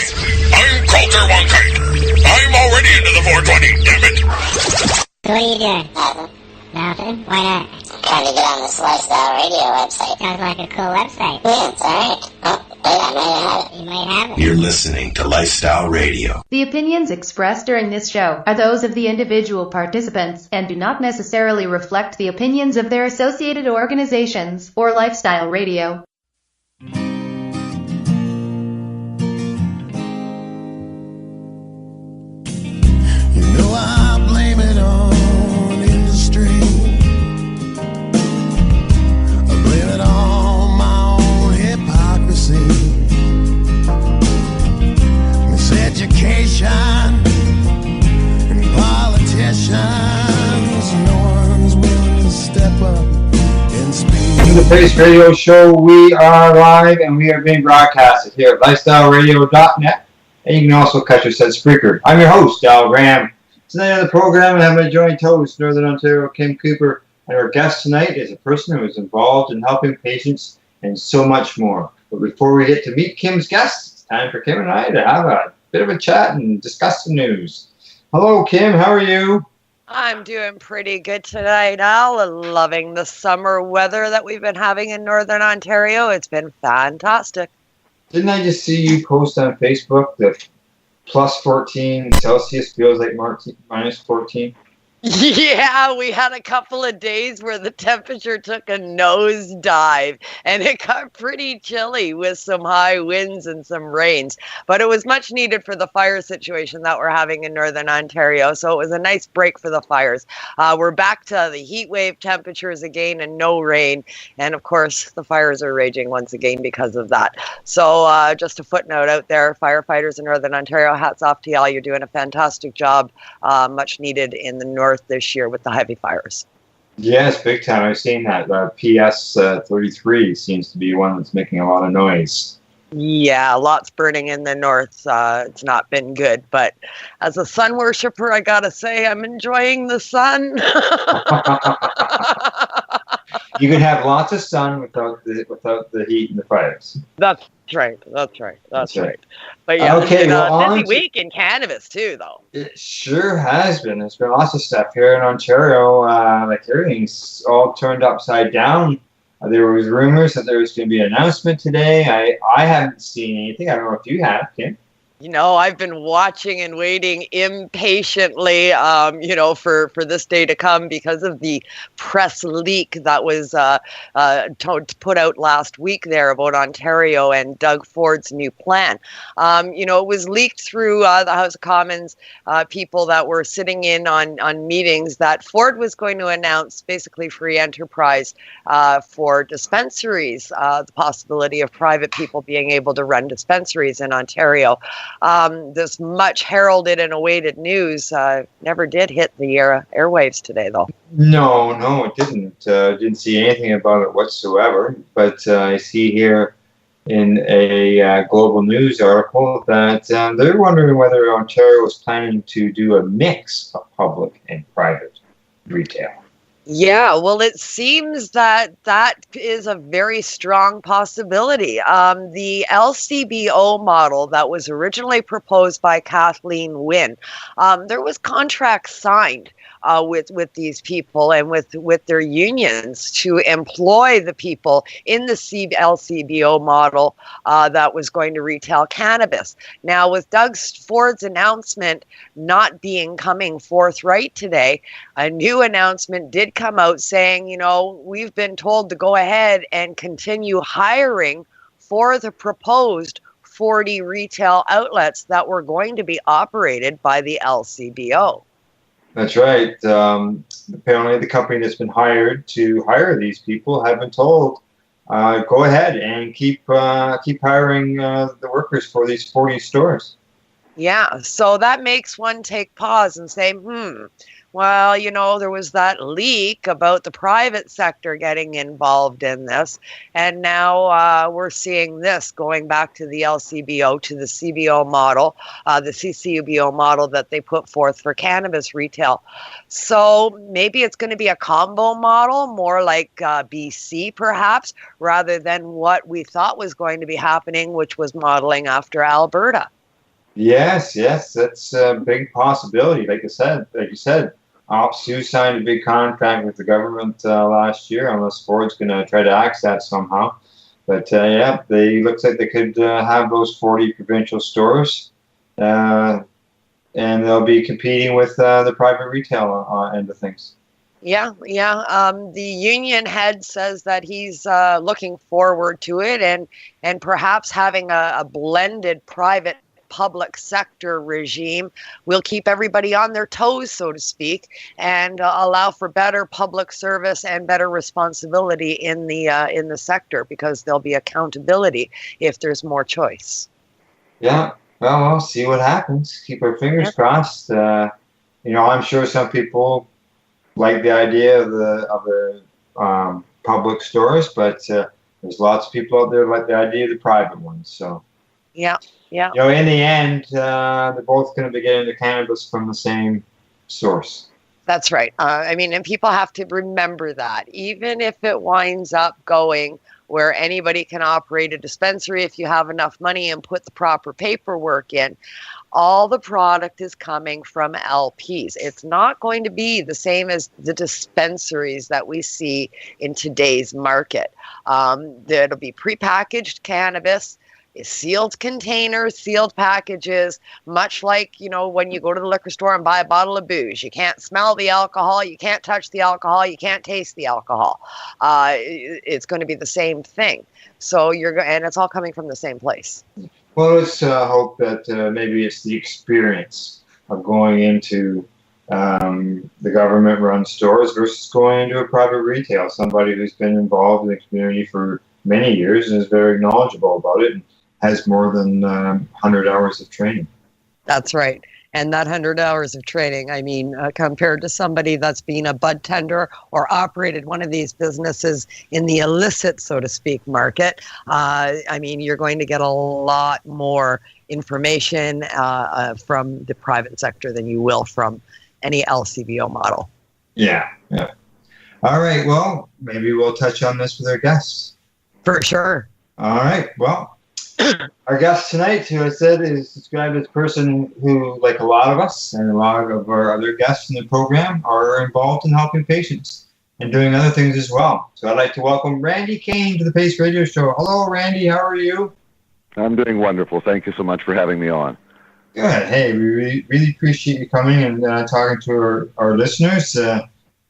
I'm Coulter Wonkite. I'm already into the 420, damn it. So what are you doing? Nothing. Nothing? Why not? Trying to get on this Lifestyle Radio website. Sounds like a cool website. Yeah, it's alright. Oh, wait, I might have it. You might have it. You're listening to Lifestyle Radio. The opinions expressed during this show are those of the individual participants and do not necessarily reflect the opinions of their associated organizations or Lifestyle Radio. I blame it on industry. I blame it on my own hypocrisy. Miseducation and politicians. No one's willing to step up and speak. To the Pace Radio Show, we are live and we are being broadcasted here at lifestyleradio.net. And you can also catch us at Spreaker. I'm your host, Grham. Tonight on the program, I have my joint host, Northern Ontario, Kim Cooper, and our guest tonight is a person who is involved in helping patients and so much more. But before we get to meet Kim's guest, it's time for Kim and I to have a bit of a chat and discuss the news. Hello, Kim. How are you? I'm doing pretty good tonight, Al. Loving the summer weather that we've been having in Northern Ontario. It's been fantastic. Didn't I just see you post on Facebook that plus 14 Celsius feels like minus 14? Yeah, we had a couple of days where the temperature took a nosedive and it got pretty chilly with some high winds and some rains. But it was much needed for the fire situation that we're having in Northern Ontario. So it was a nice break for the fires. We're back to the heat wave temperatures again and no rain. And of course, the fires are raging once again because of that. So just a footnote out there, firefighters in Northern Ontario, hats off to y'all. You're doing a fantastic job, much needed in the north this year with the heavy fires. Yes, big time. I've seen that. PS 33 seems to be one that's making a lot of noise. Yeah, lots burning in the north. It's not been good, but as a sun worshiper, I gotta say I'm enjoying the sun. You can have lots of sun without the heat and the fires. That's right. That's right. But yeah, okay, it's busy week in cannabis too, though. It sure has been. There's been lots of stuff here in Ontario. Like everything's all turned upside down. There was rumors that there was going to be an announcement today. I haven't seen anything. I don't know if you have, Kim. You know, I've been watching and waiting impatiently, for this day to come because of the press leak that was put out last week there about Ontario and Doug Ford's new plan. It was leaked through the House of Commons people that were sitting in on meetings that Ford was going to announce basically free enterprise for dispensaries, the possibility of private people being able to run dispensaries in Ontario. This much heralded and awaited news never did hit the airwaves today, though. No, it didn't. Didn't see anything about it whatsoever. But I see here in a Global News article that they're wondering whether Ontario is planning to do a mix of public and private retail. Yeah, well, it seems that is a very strong possibility. The LCBO model that was originally proposed by Kathleen Wynne, there was contracts signed with these people and with their unions to employ the people in the LCBO model that was going to retail cannabis. Now, with Doug Ford's announcement not coming forthright today, a new announcement did come out saying, we've been told to go ahead and continue hiring for the proposed 40 retail outlets that were going to be operated by the LCBO. That's right. Apparently the company that's been hired to hire these people have been told, go ahead and keep hiring the workers for these 40 stores. Yeah, so that makes one take pause and say, well, there was that leak about the private sector getting involved in this. And now we're seeing this going back to the LCBO, to the CBO model, the CCUBO model that they put forth for cannabis retail. So maybe it's going to be a combo model, more like BC perhaps, rather than what we thought was going to be happening, which was modeling after Alberta. Yes, that's a big possibility. Like you said, OPSU signed a big contract with the government last year, unless Ford's going to try to axe that somehow. But yeah, they looks like they could have those 40 provincial stores, and they'll be competing with the private retail end of things. Yeah. The union head says that he's looking forward to it, and perhaps having a blended private public sector regime will keep everybody on their toes, so to speak, and allow for better public service and better responsibility in the sector, because there'll be accountability if there's more choice. Yeah, well, we'll see what happens. Keep our fingers crossed. I'm sure some people like the idea of the public stores, but there's lots of people out there like the idea of the private ones. So yeah. In the end, they're both going to be getting the cannabis from the same source. That's right. And people have to remember that, even if it winds up going where anybody can operate a dispensary if you have enough money and put the proper paperwork in, all the product is coming from LPs. It's not going to be the same as the dispensaries that we see in today's market. There'll be prepackaged cannabis, sealed containers, sealed packages, much like, when you go to the liquor store and buy a bottle of booze. You can't smell the alcohol, you can't touch the alcohol, you can't taste the alcohol. It's going to be the same thing. So and it's all coming from the same place. Well, let's hope that maybe it's the experience of going into the government-run stores versus going into a private retail. Somebody who's been involved in the community for many years and is very knowledgeable about it and has more than 100 hours of training. That's right. And that 100 hours of training, compared to somebody that's been a bud tender or operated one of these businesses in the illicit, so to speak, market, you're going to get a lot more information from the private sector than you will from any LCBO model. Yeah. All right. Well, maybe we'll touch on this with our guests. For sure. All right. Well, our guest tonight, who I said is described as a person who, like a lot of us and a lot of our other guests in the program, are involved in helping patients and doing other things as well. So I'd like to welcome Randy Caine to the Pace Radio Show. Hello, Randy. How are you? I'm doing wonderful. Thank you so much for having me on. Good. Hey, we really appreciate you coming and talking to our listeners.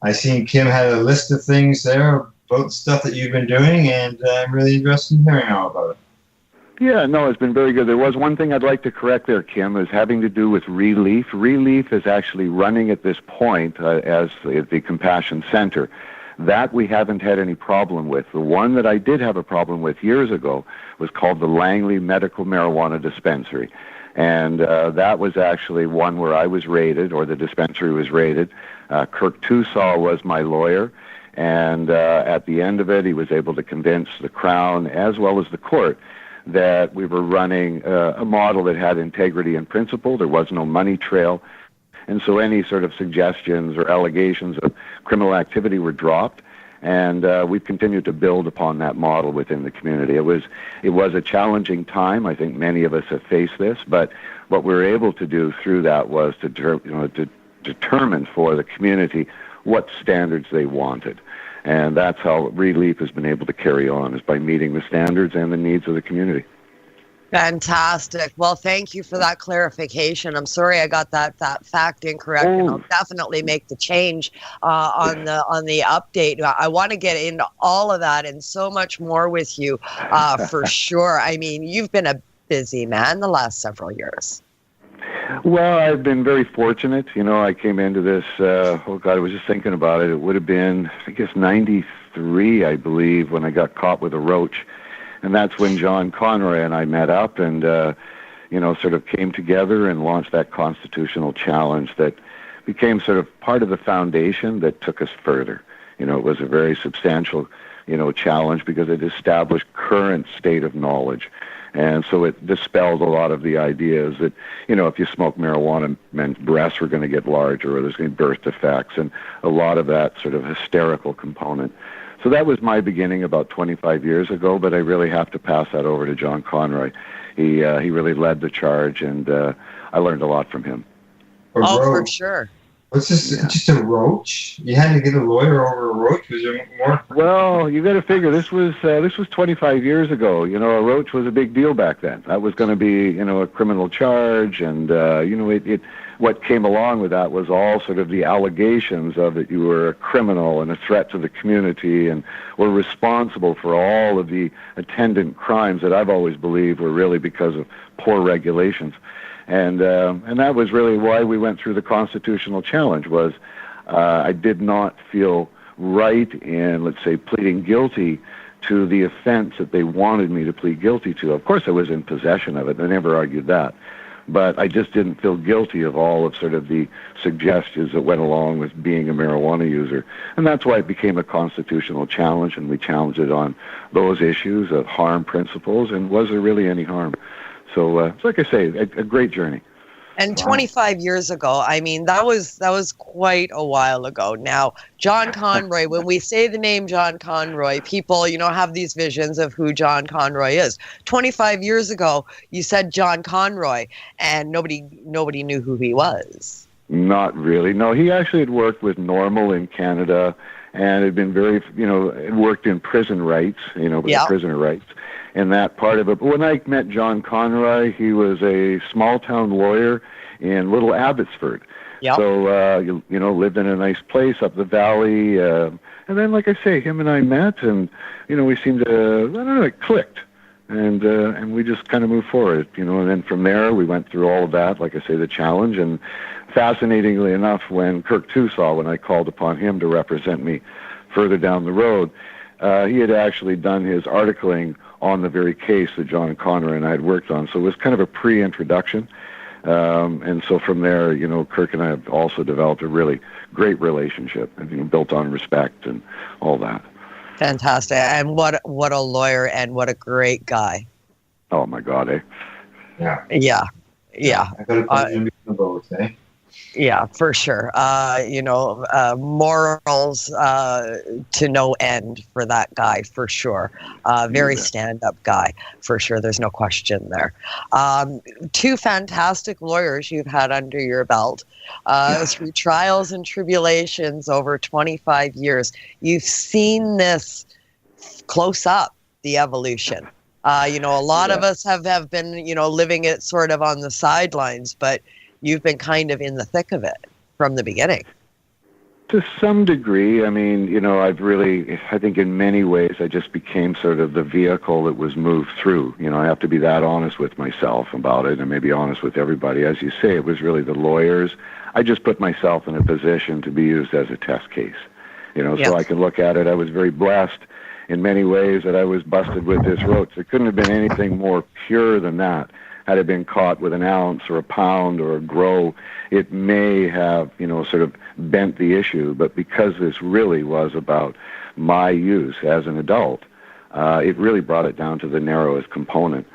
I seen Kim had a list of things there about stuff that you've been doing, and I'm really interested in hearing all about it. Yeah, no, it's been very good. There was one thing I'd like to correct there, Kim, is having to do with Relief. Relief is actually running at this point as the Compassion Center. That we haven't had any problem with. The one that I did have a problem with years ago was called the Langley Medical Marijuana Dispensary. And that was actually one where I was raided, or the dispensary was raided. Kirk Tusaw was my lawyer. And at the end of it, he was able to convince the Crown as well as the court that we were running a model that had integrity and principle. There was no money trail. And so any sort of suggestions or allegations of criminal activity were dropped. And we've continued to build upon that model within the community. It was a challenging time. I think many of us have faced this. But what we were able to do through that was to determine for the community what standards they wanted. And that's how Relief has been able to carry on, is by meeting the standards and the needs of the community. Fantastic. Well, thank you for that clarification. I'm sorry I got that fact incorrect, and I'll definitely make the change on the update. I want to get into all of that and so much more with you for sure. You've been a busy man the last several years. Well, I've been very fortunate. I came into this, I was just thinking about it. It would have been, I guess, 93, I believe, when I got caught with a roach. And that's when John Conroy and I met up and, sort of came together and launched that constitutional challenge that became sort of part of the foundation that took us further. It was a very substantial, challenge because it established current state of knowledge. And so it dispelled a lot of the ideas that, if you smoke marijuana, men's breasts were going to get larger or there's going to be birth defects and a lot of that sort of hysterical component. So that was my beginning about 25 years ago, but I really have to pass that over to John Conroy. he really led the charge, and I learned a lot from him. Oh, for sure. What's this? Just a roach? You had to get a lawyer over a roach? Was there more? Well, you got to figure this was 25 years ago. You know, a roach was a big deal back then. That was going to be, you know, a criminal charge, and you know, it what came along with that was all sort of the allegations of that you were a criminal and a threat to the community, and were responsible for all of the attendant crimes that I've always believed were really because of poor regulations. And that was really why we went through the constitutional challenge. Was I did not feel right in, let's say, pleading guilty to the offense that they wanted me to plead guilty to. Of course, I was in possession of it. I never argued that. But I just didn't feel guilty of all of sort of the suggestions that went along with being a marijuana user. And that's why it became a constitutional challenge, and we challenged it on those issues of harm principles, and was there really any harm? So, like I say, a great journey. And 25 years ago, I mean, that was quite a while ago. Now, John Conroy, when we say the name John Conroy, people, you know, have these visions of who John Conroy is. 25 years ago, you said John Conroy, and nobody knew who he was. Not really. No, he actually had worked with Normal in Canada, and had been very, you know, worked in prison rights, you know, with prisoner rights. And that part of it. But when I met John Conroy, he was a small-town lawyer in Little Abbotsford. Yep. So, you know, lived in a nice place up the valley. And then, like I say, him and I met, and, you know, we seemed to, I don't know, it clicked. And we just kind of moved forward, you know. And then from there, we went through all of that, like I say, the challenge. And fascinatingly enough, when Kirk Tusaw, when I called upon him to represent me further down the road, he had actually done his articling on the very case that John Conroy and I had worked on. So it was kind of a pre-introduction. And so from there, you know, Kirk and I have also developed a really great relationship, and, you know, built on respect and all that. Fantastic. And what a lawyer, and what a great guy. Oh, my God, eh? Yeah. Yeah. Yeah. I got to put him in the boat, eh? Yeah, for sure. You know, morals to no end for that guy, for sure. Very stand-up guy, for sure. There's no question there. Two fantastic lawyers you've had under your belt through trials and tribulations over 25 years. You've seen this close up, the evolution. You know, a lot of us have been, you know, living it sort of on the sidelines, but you've been kind of in the thick of it from the beginning. To some degree. I mean, you know, I think in many ways I just became sort of the vehicle that was moved through. You know, I have to be that honest with myself about it, and maybe honest with everybody. As you say, it was really the lawyers. I just put myself in a position to be used as a test case. You know, so I can look at it. I was very blessed in many ways that I was busted with this roach. There couldn't have been anything more pure than that. Had it been caught with an ounce or a pound or a grow, it may have, you know, sort of bent the issue. But because this really was about my use as an adult, it really brought it down to the narrowest component.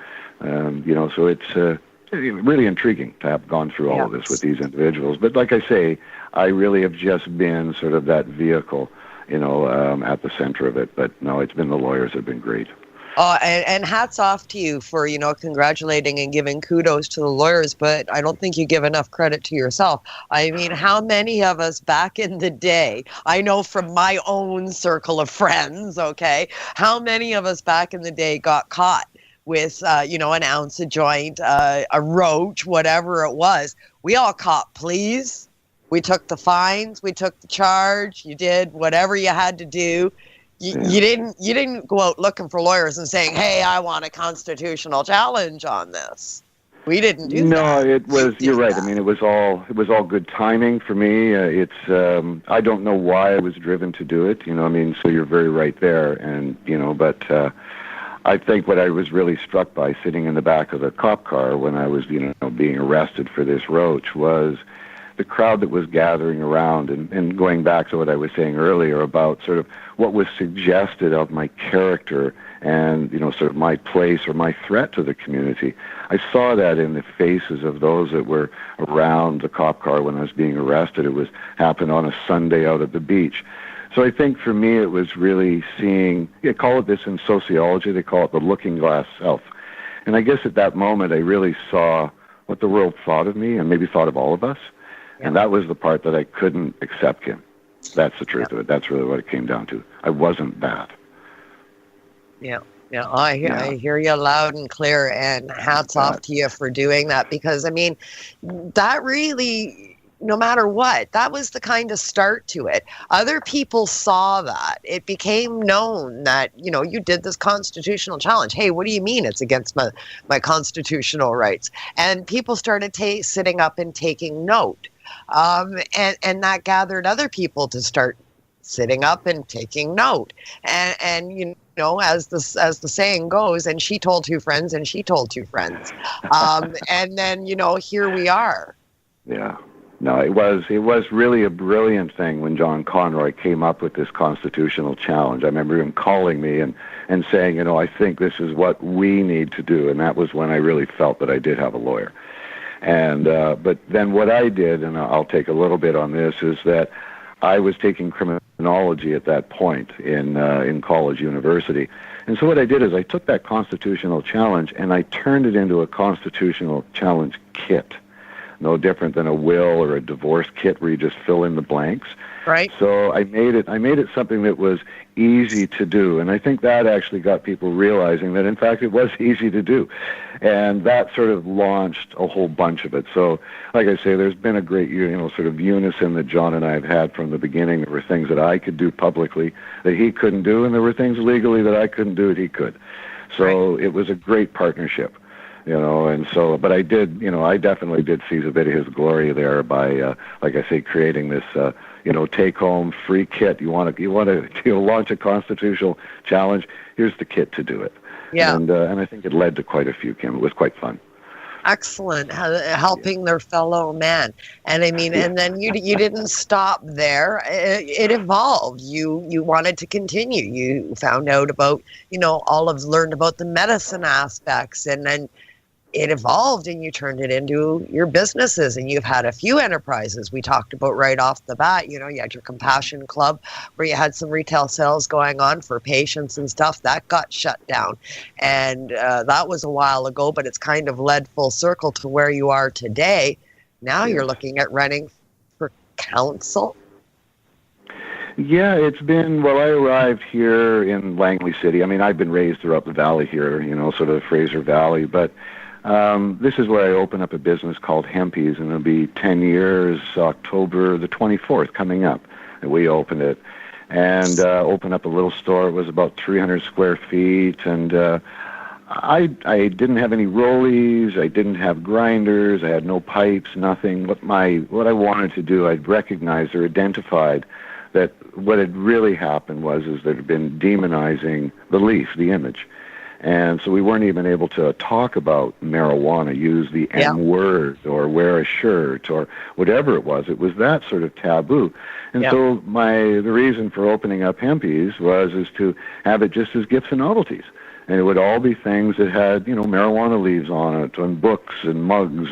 You know, so it's really intriguing to have gone through all of this with these individuals. But like I say, I really have just been sort of that vehicle, you know, at the center of it. But no, it's been the lawyers that have been great. And hats off to you for, you know, congratulating and giving kudos to the lawyers, but I don't think you give enough credit to yourself. I mean, how many of us back in the day, I know from my own circle of friends, okay, how many of us back in the day got caught with, you know, an ounce, a joint, a roach, whatever it was? We all caught pleas. We took the fines. We took the charge. You did whatever you had to do. You didn't go out looking for lawyers and saying, "Hey, I want a constitutional challenge on this." We didn't do that. No, it was. You're right. I mean, it was all good timing for me. I don't know why I was driven to do it. You know, I mean, so you're very right there. And you know, but I think what I was really struck by sitting in the back of the cop car when I was, you know, being arrested for this roach was the crowd that was gathering around, and going back to what I was saying earlier about sort of what was suggested of my character and, you know, sort of my place or my threat to the community. I saw that in the faces of those that were around the cop car when I was being arrested. It happened on a Sunday out at the beach. So I think for me it was really seeing, they call it this in sociology, they call it the looking glass self. And I guess at that moment, I really saw what the world thought of me and maybe thought of all of us. Yeah. And that was the part that I couldn't accept, Kim. That's the truth of it. That's really what it came down to. I wasn't that. Yeah. Yeah, I hear you loud and clear, and hats off to you for doing that, because, I mean, that really, no matter what, that was the kind of start to it. Other people saw that. It became known that, you know, you did this constitutional challenge. Hey, what do you mean it's against my constitutional rights? And people started sitting up and taking note. And that gathered other people to start sitting up and taking note. And you know, as the saying goes, and she told two friends and she told two friends. And then, you know, here we are. Yeah. No, it was really a brilliant thing when John Conroy came up with this constitutional challenge. I remember him calling me and saying, you know, I think this is what we need to do. And that was when I really felt that I did have a lawyer. And but then what I did, and I'll take a little bit on this, is that I was taking criminology at that point in college, university. And so what I did is I took that constitutional challenge and I turned it into a constitutional challenge kit. No different than a will or a divorce kit where you just fill in the blanks. Right. So I made it something that was easy to do. And I think that actually got people realizing that, in fact, it was easy to do. And that sort of launched a whole bunch of it. So, like I say, there's been a great, you know, sort of unison that John and I have had from the beginning. There were things that I could do publicly that he couldn't do, and there were things legally that I couldn't do that he could. So It was a great partnership. You know, and so, but I did, you know, I definitely did seize a bit of his glory there by, like I say, creating this, you know, take-home free kit. You want to launch a constitutional challenge? Here's the kit to do it. Yeah. And I think it led to quite a few, Kim. It was quite fun. Excellent, helping their fellow man. And I mean, and then you didn't stop there. It evolved. You wanted to continue. You found out about, you know, learned about the medicine aspects, and then it evolved and you turned it into your businesses, and you've had a few enterprises we talked about right off the bat. You know, you had your Compassion Club where you had some retail sales going on for patients and stuff. That got shut down. And that was a while ago, but it's kind of led full circle to where you are today. Now you're looking at running for council. Yeah, it's been, well, I arrived here in Langley City. I mean, I've been raised throughout the valley here, you know, sort of the Fraser Valley, but this is where I open up a business called Hempyz, and it'll be 10 years, October the 24th coming up, and we opened it. And opened up a little store. It was about 300 square feet, and I didn't have any rollies, I didn't have grinders, I had no pipes, nothing. What I wanted to do, I'd recognized or identified that what had really happened is there had been demonizing the leaf, the image. And so we weren't even able to talk about marijuana, use the M word, or wear a shirt, or whatever it was. It was that sort of taboo. And so the reason for opening up Hempyz is to have it just as gifts and novelties. And it would all be things that had, you know, marijuana leaves on it, and books and mugs.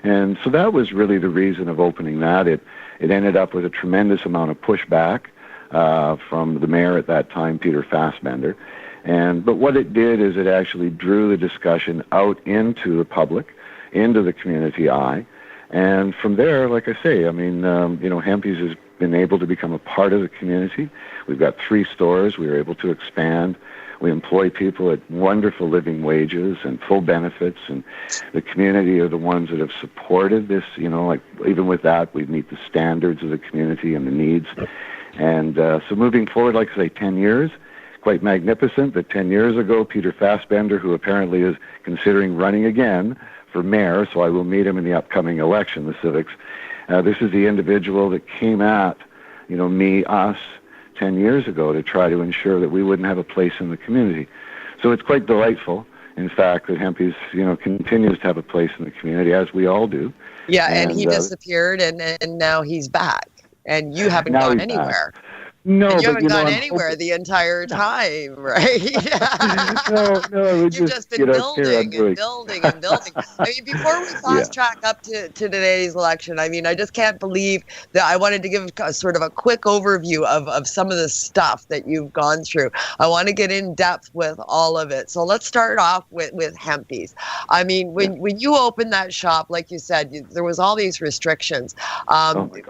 And so that was really the reason of opening that. It ended up with a tremendous amount of pushback from the mayor at that time, Peter Fassbender. But what it did is it actually drew the discussion out into the public, into the community eye. And from there, like I say, I mean, you know, Hempyz has been able to become a part of the community. We've got 3 stores. We were able to expand. We employ people at wonderful living wages and full benefits, and the community are the ones that have supported this, you know, like even with that, we meet the standards of the community and the needs. And so moving forward, like I say, 10 years, quite magnificent that 10 years ago, Peter Fassbender, who apparently is considering running again for mayor, so I will meet him in the upcoming election, the civics. This is the individual that came at, you know, us 10 years ago to try to ensure that we wouldn't have a place in the community. So it's quite delightful, in fact, that Hempyz, you know, continues to have a place in the community, as we all do. Yeah, and he disappeared, and now he's back, and you haven't gone anywhere. No, and you but haven't gone I'm anywhere hoping- the entire time, right? no, You've just been building doing. and building and building. I mean, before we fast track up to today's election, I mean, I just can't believe that I wanted to give sort of a quick overview of some of the stuff that you've gone through. I want to get in depth with all of it. So let's start off with Hempyz. I mean, when you opened that shop, like you said, there was all these restrictions.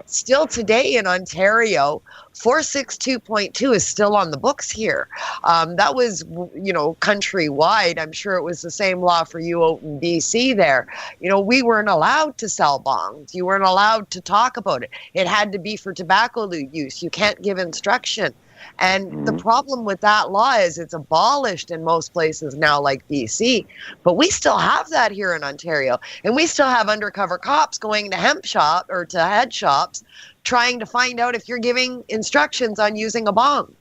Still today in Ontario, 462.2 is still on the books here. That was, countrywide. I'm sure it was the same law for you out in BC there. We weren't allowed to sell bongs. You weren't allowed to talk about it. It had to be for tobacco use. You can't give instruction. And the problem with that law is it's abolished in most places now, like BC. But we still have that here in Ontario. And we still have undercover cops going to hemp shop or to head shops trying to find out if you're giving instructions on using a bong.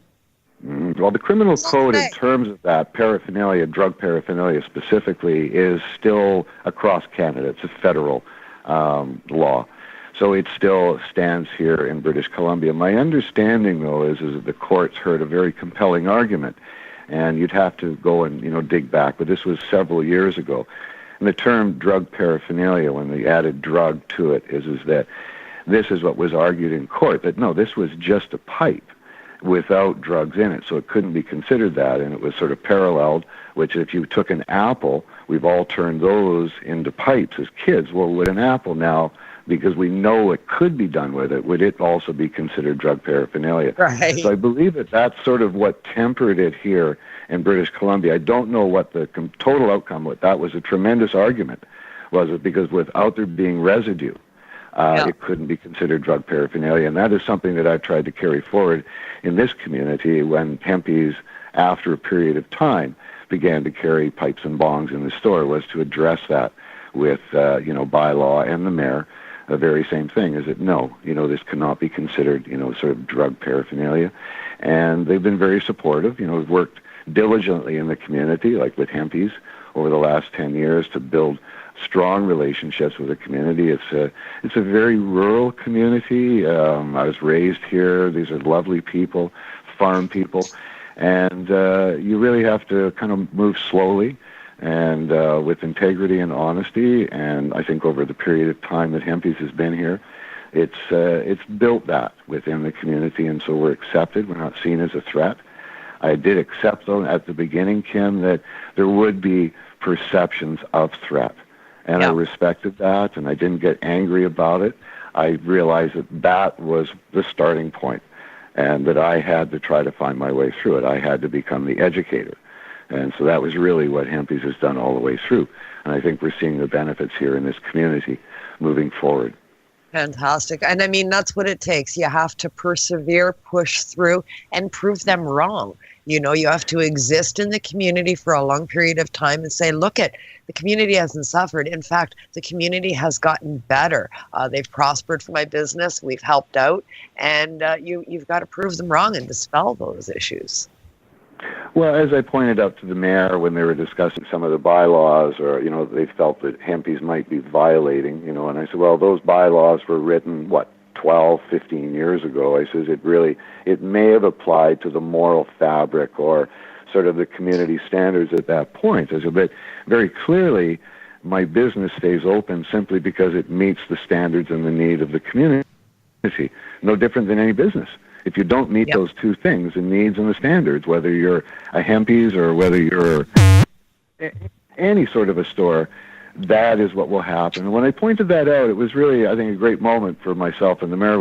Well, the criminal code in terms of that, paraphernalia, drug paraphernalia specifically, is still across Canada. It's a federal law. So it still stands here in British Columbia. My understanding, though, is that the courts heard a very compelling argument, and you'd have to go and, dig back, but this was several years ago. And the term drug paraphernalia, when they added drug to it, is that this is what was argued in court, that no, this was just a pipe without drugs in it, so it couldn't be considered that, and it was sort of paralleled, which if you took an apple, we've all turned those into pipes as kids. Well, with an apple now, because we know it could be done with it, would it also be considered drug paraphernalia? Right. So I believe that's sort of what tempered it here in British Columbia. I don't know what the total outcome was. That was a tremendous argument, was it? Because without there being residue, it couldn't be considered drug paraphernalia. And that is something that I've tried to carry forward in this community when Hempyz, after a period of time, began to carry pipes and bongs in the store, was to address that with, bylaw and the mayor. The very same thing is that no, this cannot be considered, sort of drug paraphernalia. And they've been very supportive, worked diligently in the community, like with Hempyz, over the last 10 years to build strong relationships with the community. It's a very rural community. I was raised here. These are lovely people, farm people. And you really have to kind of move slowly and with integrity and honesty. And I think over the period of time that Hempyz has been here, it's built that within the community, and so we're accepted. We're not seen as a threat. I did accept, though, at the beginning, Kim, that there would be perceptions of threat. And I respected that, and I didn't get angry about it. I realized that was the starting point, and that I had to try to find my way through it. I had to become the educator. And so that was really what Hempyz has done all the way through. And I think we're seeing the benefits here in this community moving forward. Fantastic. And I mean, that's what it takes. You have to persevere, push through, and prove them wrong. You have to exist in the community for a long period of time and say, look, the community hasn't suffered. In fact, the community has gotten better. They've prospered for my business. We've helped out. And you've got to prove them wrong and dispel those issues. Well, as I pointed out to the mayor when they were discussing some of the bylaws, or, they felt that Hempyz might be violating, and I said, well, those bylaws were written, 12, 15 years ago. I says, it may have applied to the moral fabric or sort of the community standards at that point. I said, but very clearly, my business stays open simply because it meets the standards and the need of the community. No different than any business. If you don't meet those two things, the needs and the standards, whether you're a Hempyz or whether you're any sort of a store, that is what will happen. And when I pointed that out, it was really, I think, a great moment for myself and the mayor.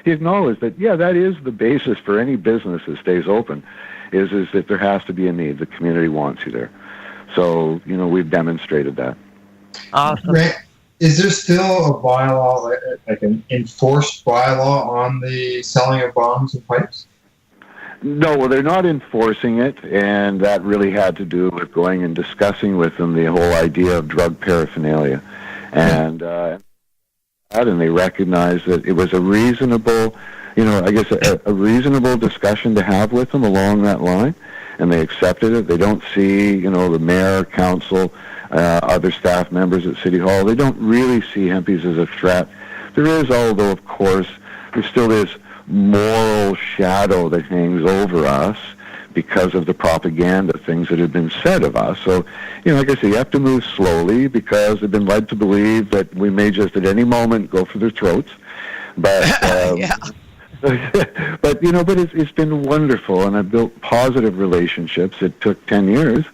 He acknowledged that, that is the basis for any business that stays open, is that there has to be a need. The community wants you there. So, we've demonstrated that. Awesome. Right. Is there still a bylaw, like an enforced bylaw on the selling of bongs and pipes? No, well, they're not enforcing it, and that really had to do with going and discussing with them the whole idea of drug paraphernalia. And they recognized that it was a reasonable, a reasonable discussion to have with them along that line, and they accepted it. They don't see, the mayor, council, other staff members at City Hall, they don't really see Hempyz as a threat. There is, although, of course, there still is moral shadow that hangs over us because of the propaganda, things that have been said of us. So, like I say, you have to move slowly because they've been led to believe that we may just at any moment go for their throats. But but it's been wonderful, and I've built positive relationships. It took 10 years,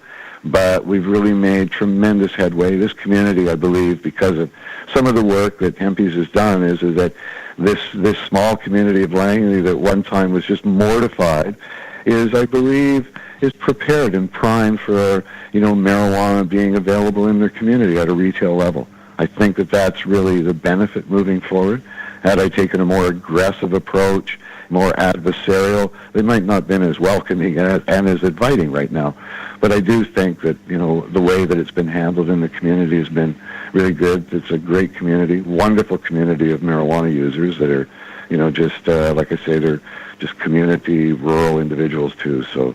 but we've really made tremendous headway. This community, I believe, because of some of the work that Hempyz has done, is that this small community of Langley that one time was just mortified, I believe, is prepared and primed for, marijuana being available in their community at a retail level. I think that that's really the benefit moving forward. Had I taken a more aggressive approach, more adversarial, they might not have been as welcoming and as inviting right now. But I do think that, the way that it's been handled in the community has been really good. It's a great community, wonderful community of marijuana users that are, just, like I say, they're just community, rural individuals too. So,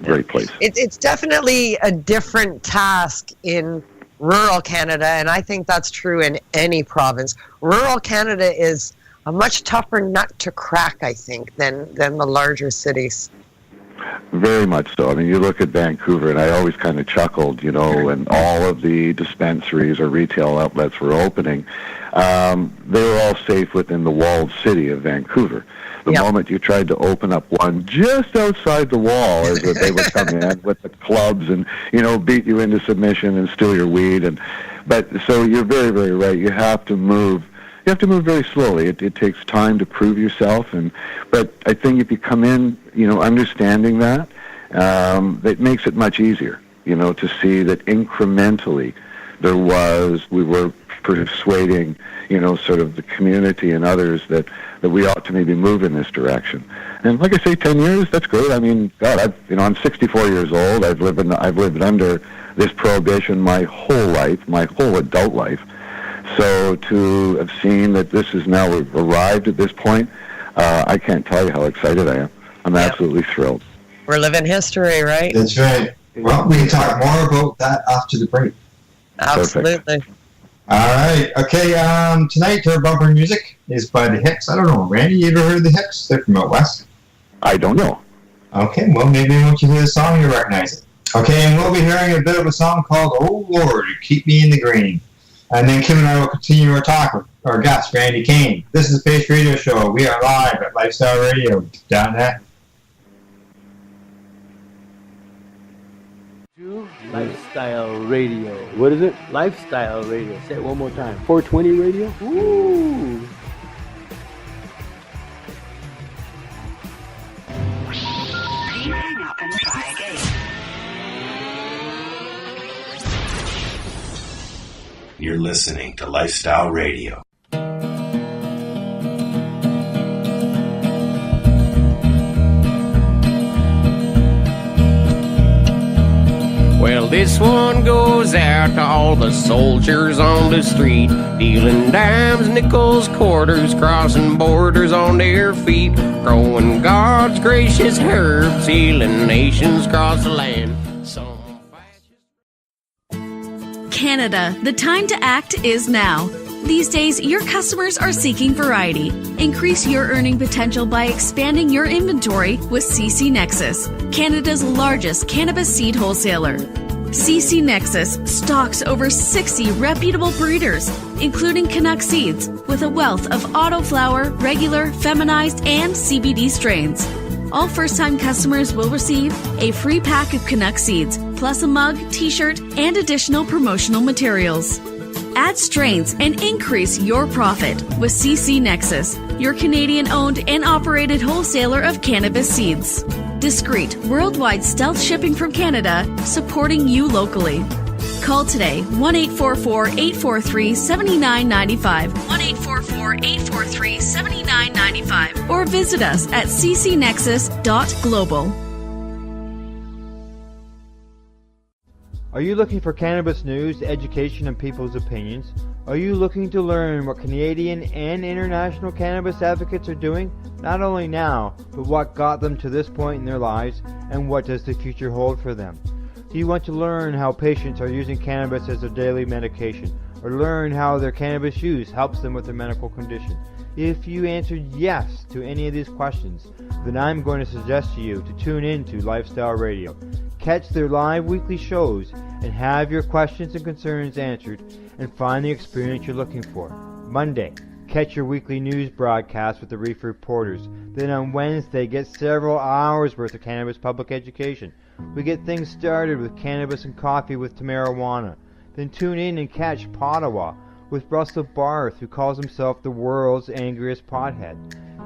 great place. It's definitely a different task in rural Canada, and I think that's true in any province. Rural Canada is a much tougher nut to crack, I think, than the larger cities. Very much so. I mean, you look at Vancouver, and I always kind of chuckled, when all of the dispensaries or retail outlets were opening. They were all safe within the walled city of Vancouver. The moment you tried to open up one just outside the wall, is that they would come in with the clubs and, beat you into submission and steal your weed. But so you're very, very right. You have to move. You have to move very slowly. It takes time to prove yourself, but I think if you come in, understanding that, it makes it much easier, to see that incrementally we were persuading, sort of the community and others that we ought to maybe move in this direction. And like I say, 10 years, that's great. I mean, God, I'm 64 years old. I've lived under this prohibition my whole life, my whole adult life. So to have seen that this is now arrived at this point, I can't tell you how excited I am. I'm absolutely thrilled. We're living history, right? That's right. Well, we can talk more about that after the break. Absolutely. Perfect. All right. Okay. Tonight, our bumper music is by the Hicks. I don't know, Randy, you ever heard of the Hicks? They're from out west. I don't know. Okay. Well, maybe once you hear the song, you'll recognize it. Okay, and we'll be hearing a bit of a song called "Oh Lord, You Keep Me in the Green." And then Kim and I will continue our talk with our guest, Randy Caine. This is the Pace Radio Show. We are live at lifestyleradio.net. Lifestyle Radio. What is it? Lifestyle Radio. Say it one more time. 420 Radio? Ooh. Hang up and try again. You're listening to Lifestyle Radio. Well, this one goes out to all the soldiers on the street, dealing dimes, nickels, quarters, crossing borders on their feet, growing God's gracious herbs, healing nations across the land. Canada, the time to act is now. These days, your customers are seeking variety. Increase your earning potential by expanding your inventory with CC Nexus, Canada's largest cannabis seed wholesaler. CC Nexus stocks over 60 reputable breeders, including Canuck seeds, with a wealth of autoflower, regular, feminized, and CBD strains. All first-time customers will receive a free pack of Canuck seeds, plus a mug, t-shirt, and additional promotional materials. Add strains and increase your profit with CC Nexus, your Canadian-owned and operated wholesaler of cannabis seeds. Discreet, worldwide stealth shipping from Canada, supporting you locally. Call today, 1-844-843-7995, 1-844-843-7995, or visit us at ccnexus.global. Are you looking for cannabis news, education, and people's opinions? Are you looking to learn what Canadian and international cannabis advocates are doing, not only now, but what got them to this point in their lives, and what does the future hold for them? Do you want to learn how patients are using cannabis as their daily medication, or learn how their cannabis use helps them with their medical condition? If you answered yes to any of these questions, then I'm going to suggest to you to tune in to Lifestyle Radio. Catch their live weekly shows and have your questions and concerns answered and find the experience you're looking for. Monday, catch your weekly news broadcast with the Reef Reporters. Then on Wednesday, get several hours worth of cannabis public education. We get things started with Cannabis and Coffee with Tamarawana. Then tune in and catch Pottawa with Russell Barth, who calls himself the world's angriest pothead.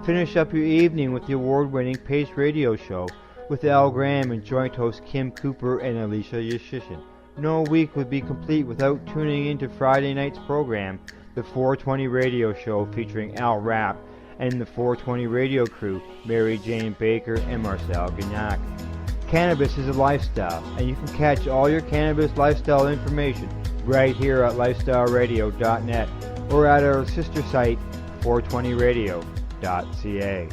Finish up your evening with the award-winning Pace Radio Show with Al Grham and joint host Kim Cooper and Alicia Yashishin. No week would be complete without tuning into Friday night's program, the 420 Radio Show featuring Al Rapp and the 420 Radio crew, Mary Jane Baker and Marcel Gignac. Cannabis is a lifestyle, and you can catch all your cannabis lifestyle information right here at lifestyleradio.net or at our sister site, 420radio.ca.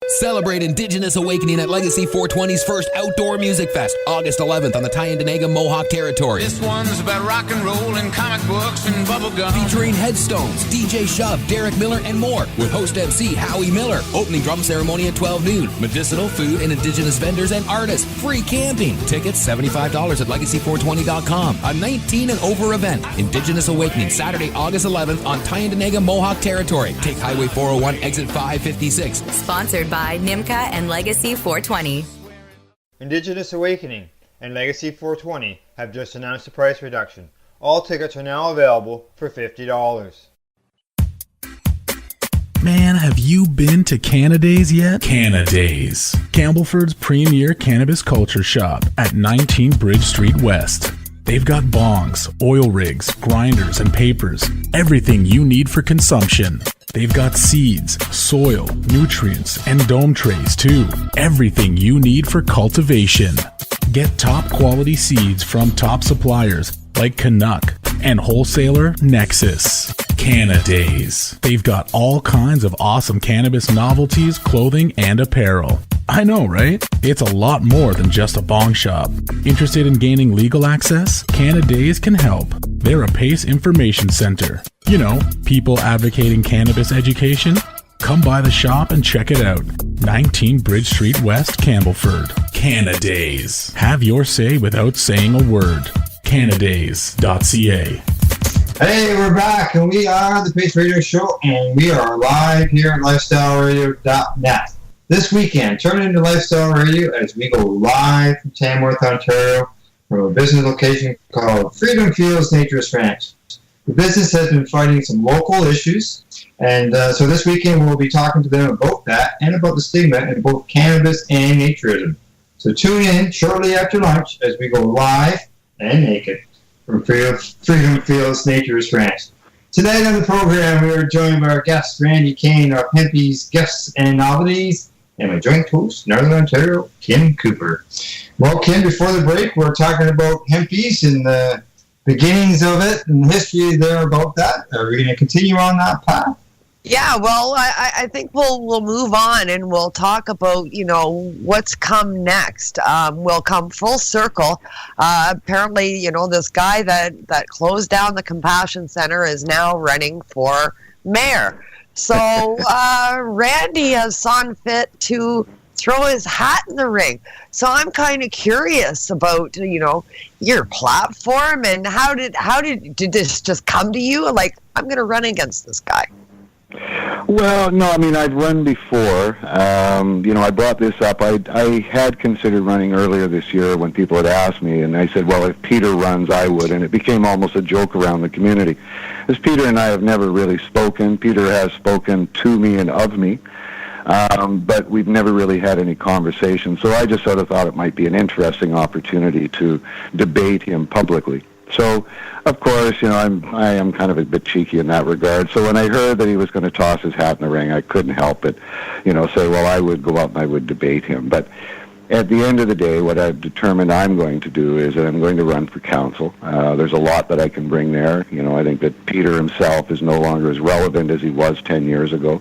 Celebrate Indigenous Awakening at Legacy 420's first outdoor music fest, August 11th on the Tyendinaga Mohawk Territory. This one's about rock and roll and comic books and bubblegum. Featuring Headstones, DJ Shove, Derek Miller, and more, with host MC Howie Miller. Opening drum ceremony at 12 noon. Medicinal, food, and Indigenous vendors and artists. Free camping. Tickets $75 at legacy420.com. A 19 and over event. Indigenous Awakening, Saturday, August 11th on Tyendinaga Mohawk Territory. Take Highway 401, exit 556. Sponsored by NIMCA and Legacy 420. Indigenous Awakening and Legacy 420 have just announced a price reduction. All tickets are now available for $50. Man, have you been to Canadays yet? Canadays, Campbellford's premier cannabis culture shop at 19 Bridge Street West. They've got bongs, oil rigs, grinders, and papers. Everything you need for consumption. They've got seeds, soil, nutrients, and dome trays too. Everything you need for cultivation. Get top quality seeds from top suppliers like Canuck and wholesaler Nexus. Canadays. They've got all kinds of awesome cannabis novelties, clothing, and apparel. I know, right? It's a lot more than just a bong shop. Interested in gaining legal access? Canadays can help. They're a PACE information center. You know, people advocating cannabis education. Come by the shop and check it out. 19 Bridge Street West, Campbellford. Canadays. Have your say without saying a word. Canadays.ca. Hey, we're back, and we are the Pace Radio Show, and we are live here at lifestyleradio.net. This weekend, turn into Lifestyle Radio as we go live from Tamworth, Ontario, from a business location called Freedom Fields Naturist Ranch. The business has been fighting some local issues, and so this weekend we'll be talking to them about that and about the stigma in both cannabis and naturism. So tune in shortly after lunch as we go live and naked from Freedom Fields Naturist Ranch. Tonight on the program, we are joined by our guest, Randy Caine of Hempyz Gifts and Novelties, and my joint host, Northern Ontario, Kim Cooper. Well, Kim, before the break, we're talking about Hempyz and the beginnings of it and the history there about that. Are we going to continue on that path? Yeah, well, I think we'll move on and we'll talk about, you know, what's come next. We'll come full circle. Apparently, you know, this guy that closed down the Compassion Center is now running for mayor. So Randy has saw fit to throw his hat in the ring. So I'm kind of curious about, you know, your platform and how did this just come to you? Like, I'm going to run against this guy. Well, no, I mean, I'd run before. You know, I brought this up. I had considered running earlier this year when people had asked me, and I said, well, if Peter runs, I would, and it became almost a joke around the community. As Peter and I have never really spoken. Peter has spoken to me and of me, but we've never really had any conversation, so I just sort of thought it might be an interesting opportunity to debate him publicly. So, of course, you know, I am kind of a bit cheeky in that regard. So when I heard that he was going to toss his hat in the ring, I couldn't help but, you know, say, well, I would go out and I would debate him. But at the end of the day, what I've determined I'm going to do is that I'm going to run for council. There's a lot that I can bring there. You know, I think that Peter himself is no longer as relevant as he was 10 years ago.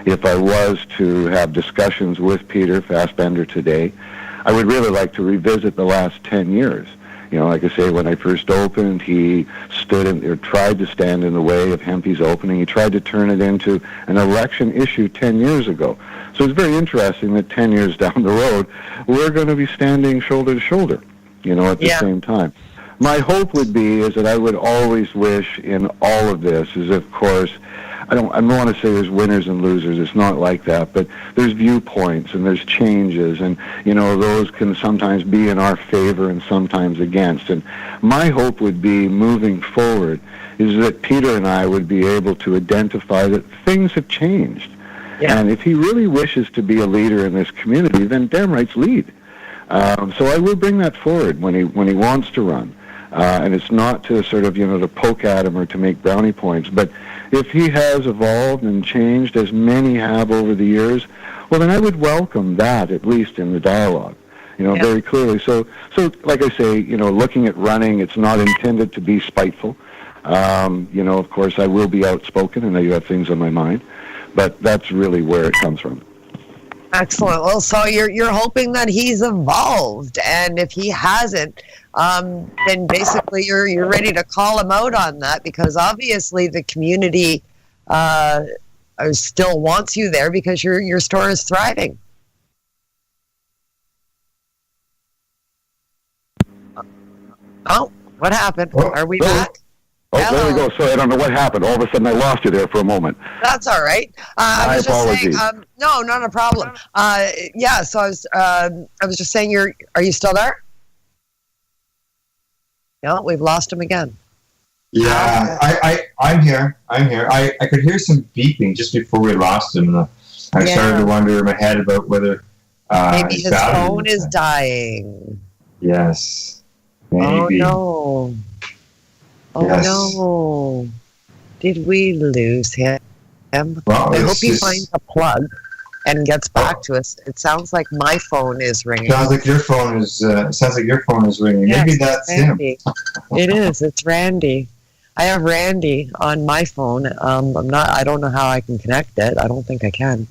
If I was to have discussions with Peter Fassbender today, I would really like to revisit the last 10 years. You know, like I say, when I first opened, he tried to stand in the way of Hempyz opening. He tried to turn it into an election issue 10 years ago. So it's very interesting that 10 years down the road, we're going to be standing shoulder to shoulder, you know, at the same time. My hope would be is that I would always wish in all of this is, of course, I don't want to say there's winners and losers. It's not like that, but there's viewpoints and there's changes, and you know those can sometimes be in our favor and sometimes against. And my hope would be moving forward is that Peter and I would be able to identify that things have changed, and if he really wishes to be a leader in this community, then damn right's lead. So I will bring that forward when he wants to run. And it's not to sort of, you know, to poke at him or to make brownie points, but if he has evolved and changed as many have over the years, well, then I would welcome that, at least in the dialogue, you know, very clearly. So like I say, you know, looking at running, it's not intended to be spiteful. You know, of course, I will be outspoken, and I do have things on my mind, but that's really where it comes from. Excellent. Well, so you're hoping that he's evolved, and if he hasn't, then basically you're ready to call him out on that, because obviously the community still wants you there because your store is thriving. Oh, what happened? Are we back? Oh, hello. There we go. Sorry, I don't know what happened. All of a sudden I lost you there for a moment. That's all right. I was just saying, no, not a problem. So I was just saying, are you still there? No, we've lost him again. Yeah, I'm here. I could hear some beeping just before we lost him. I started to wonder in my head about whether maybe his phone is dying. Yes. Maybe. Oh no. Oh no. Did we lose him? Well, I hope he finds a plug and gets back to us. It sounds like my phone is ringing. Sounds like your phone is ringing. Yes, maybe that's Randy. him. It is. It's Randy. I have Randy on my phone. I don't know how I can connect it. I don't think I can.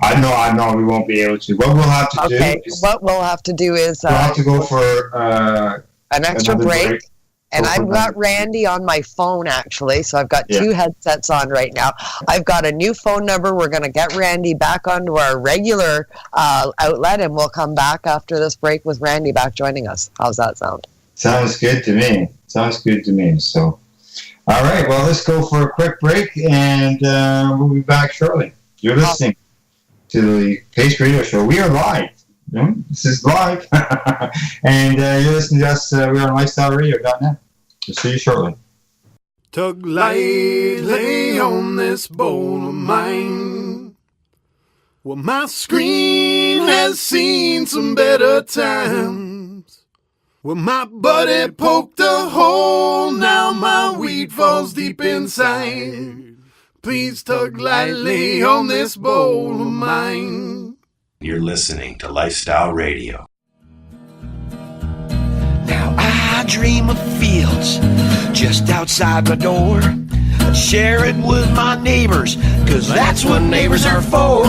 I know we won't be able to. What we'll have to do is... What we'll have to do is... we'll have to go for... an extra break. And I've got Randy on my phone, actually, so I've got two headsets on right now. I've got a new phone number. We're going to get Randy back onto our regular outlet, and we'll come back after this break with Randy back joining us. How's that sound? Sounds good to me. So, all right, well, let's go for a quick break, and we'll be back shortly. You're listening to the Pace Radio Show. We are live. This is live. And you're listening to us. We're on lifestyleradio.net. We'll see you shortly. Tug lightly on this bowl of mine. Well, my screen has seen some better times. Well, my buddy poked a hole. Now my weed falls deep inside. Please tug lightly on this bowl of mine. You're listening to Lifestyle Radio. Now I dream of fields just outside my door. I'd share it with my neighbors, 'cause that's what neighbors are for.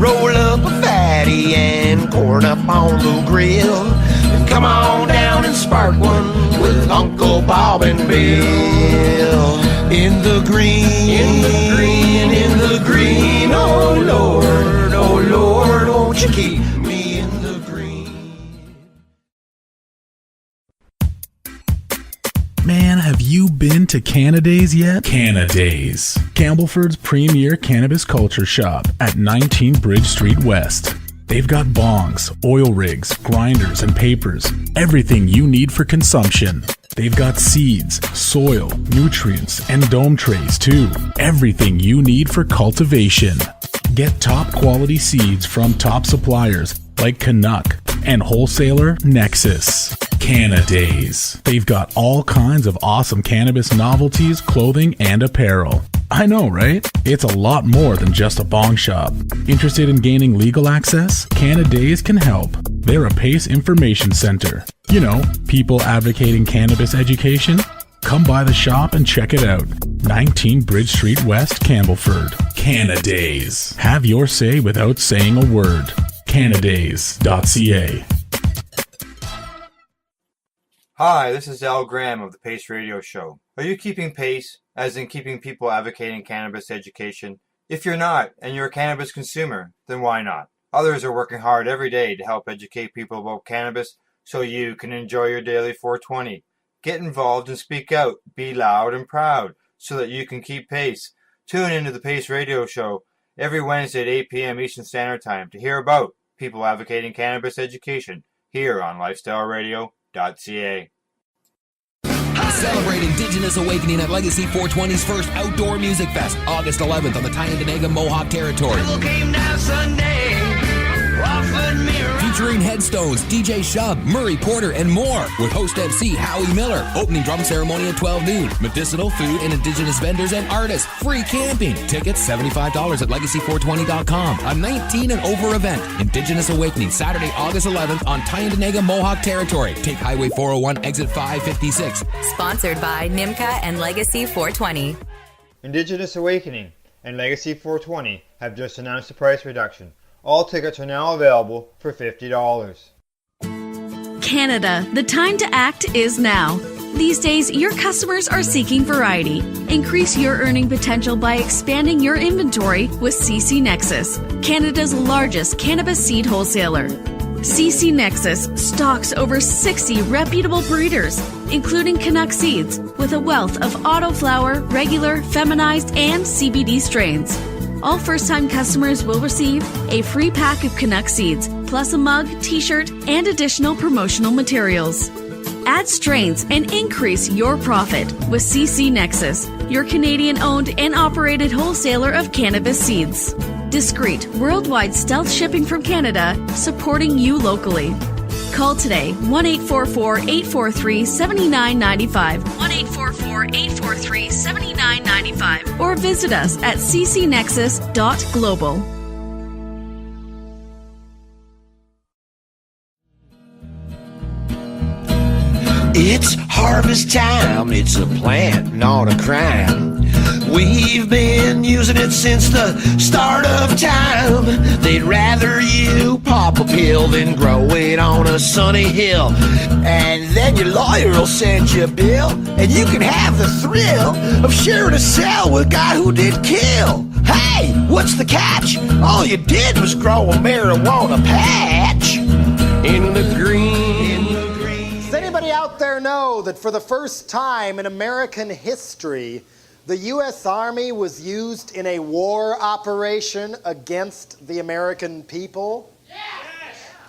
Roll up a fatty and corn up on the grill, and come on down and spark one with Uncle Bob and Bill. In the green, oh Lord, won't you keep me in the green? Man, have you been to Canadays yet? Canadays, Campbellford's premier cannabis culture shop at 19 Bridge Street West. They've got bongs, oil rigs, grinders, and papers. Everything you need for consumption. They've got seeds, soil, nutrients, and dome trays too. Everything you need for cultivation. Get top quality seeds from top suppliers like Canuck and wholesaler Nexus. Canadays. They've got all kinds of awesome cannabis novelties, clothing, and apparel. I know, right? It's a lot more than just a bong shop. Interested in gaining legal access? Canadays can help. They're a PACE information center. You know, people advocating cannabis education. Come by the shop and check it out. 19 Bridge Street West, Campbellford. Canadays. Have your say without saying a word. Canadays.ca. Hi, this is Grham of the Pace Radio Show. Are you keeping pace, as in keeping people advocating cannabis education? If you're not, and you're a cannabis consumer, then why not? Others are working hard every day to help educate people about cannabis so you can enjoy your daily 420. Get involved and speak out. Be loud and proud so that you can keep pace. Tune into the Pace Radio Show every Wednesday at 8 p.m. Eastern Standard Time to hear about people advocating cannabis education here on lifestyleradio.ca. Celebrate Indigenous Awakening at Legacy 420's first outdoor music fest, August 11th on the Tyendinaga Mohawk Territory. Featuring Headstones, DJ Shub, Murray Porter, and more, with host MC Howie Miller. Opening drum ceremony at 12 noon. Medicinal food and Indigenous vendors and artists. Free camping. Tickets $75 at legacy420.com. A 19 and over event. Indigenous Awakening, Saturday, August 11th on Tyendinaga Mohawk Territory. Take Highway 401, exit 556. Sponsored by NIMCA and Legacy 420. Indigenous Awakening and Legacy 420 have just announced a price reduction. All tickets are now available for $50. Canada, the time to act is now. These days, your customers are seeking variety. Increase your earning potential by expanding your inventory with CC Nexus, Canada's largest cannabis seed wholesaler. CC Nexus stocks over 60 reputable breeders, including Canuck seeds, with a wealth of autoflower, regular, feminized, and CBD strains. All first-time customers will receive a free pack of Canuck seeds, plus a mug, t-shirt, and additional promotional materials. Add strains and increase your profit with CC Nexus, your Canadian-owned and operated wholesaler of cannabis seeds. Discreet, worldwide stealth shipping from Canada, supporting you locally. Call today, 1-844-843-7995, 1-844-843-7995, or visit us at ccnexus.global. It's harvest time, it's a plant, not a crime. We've been using it since the start of time. They'd rather you pop a pill than grow it on a sunny hill. And then your lawyer will send you a bill, and you can have the thrill of sharing a cell with a guy who did kill. Hey, what's the catch? All you did was grow a marijuana patch. In the green. Does anybody out there know that for the first time in American history, the U.S. Army was used in a war operation against the American people? Yes.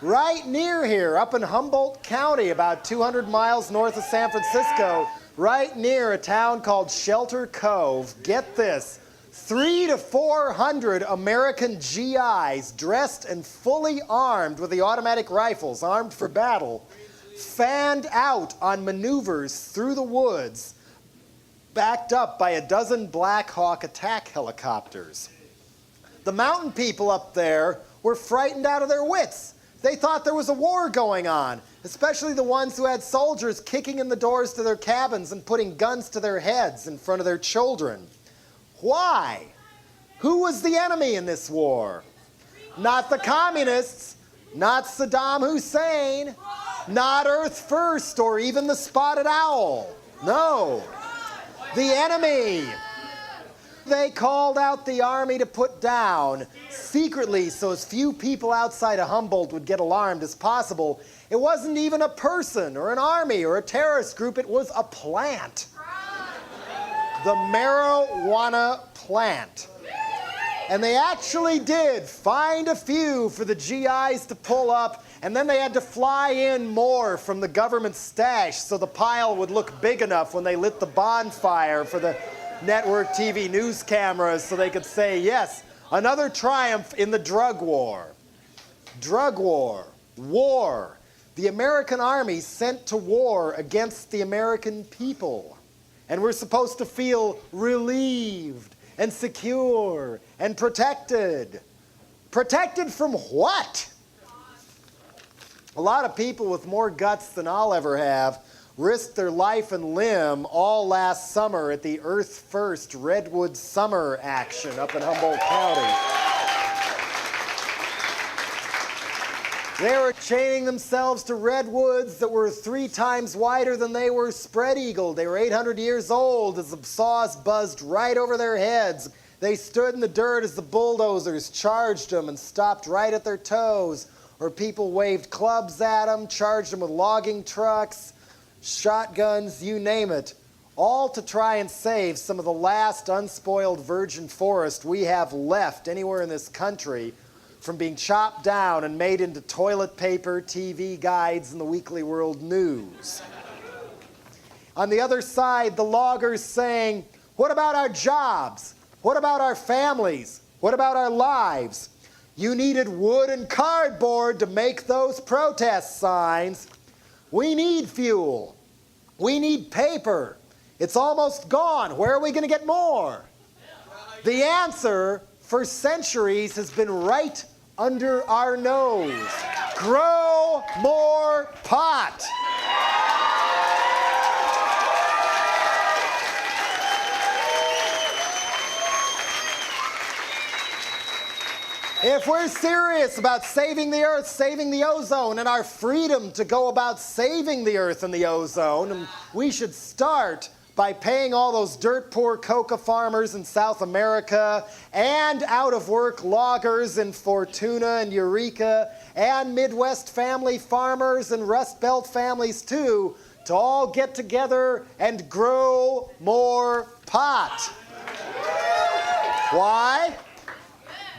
Right near here, up in Humboldt County, about 200 miles north of San Francisco, right near a town called Shelter Cove. Get this, 300 to 400 American GIs dressed and fully armed with the automatic rifles, armed for battle, fanned out on maneuvers through the woods, backed up by a dozen Black Hawk attack helicopters. The mountain people up there were frightened out of their wits. They thought there was a war going on, especially the ones who had soldiers kicking in the doors to their cabins and putting guns to their heads in front of their children. Why? Who was the enemy in this war? Not the communists, not Saddam Hussein, not Earth First or even the Spotted Owl. No. The enemy. They called out the army to put down, secretly so as few people outside of Humboldt would get alarmed as possible. It wasn't even a person or an army or a terrorist group, it was a plant. The marijuana plant. And they actually did find a few for the GIs to pull up, and then they had to fly in more from the government stash so the pile would look big enough when they lit the bonfire for the network TV news cameras so they could say, yes, another triumph in the drug war. Drug war. War. The American army sent to war against the American people. And we're supposed to feel relieved and secure and protected. Protected from what? A lot of people with more guts than I'll ever have risked their life and limb all last summer at the Earth First Redwood Summer action up in Humboldt County. They were chaining themselves to redwoods that were 3 times wider than they were spread-eagled. They were 800 years old as the saws buzzed right over their heads. They stood in the dirt as the bulldozers charged them and stopped right at their toes, or people waved clubs at them, charged them with logging trucks, shotguns, you name it, all to try and save some of the last unspoiled virgin forest we have left anywhere in this country from being chopped down and made into toilet paper, TV guides, and the Weekly World News. On the other side, the loggers saying, what about our jobs? What about our families? What about our lives? You needed wood and cardboard to make those protest signs. We need fuel. We need paper. It's almost gone. Where are we going to get more? The answer for centuries has been right under our nose. Grow more pot. If we're serious about saving the earth, saving the ozone, and our freedom to go about saving the earth and the ozone, we should start by paying all those dirt-poor coca farmers in South America and out-of-work loggers in Fortuna and Eureka and Midwest family farmers and Rust Belt families too to all get together and grow more pot. Why?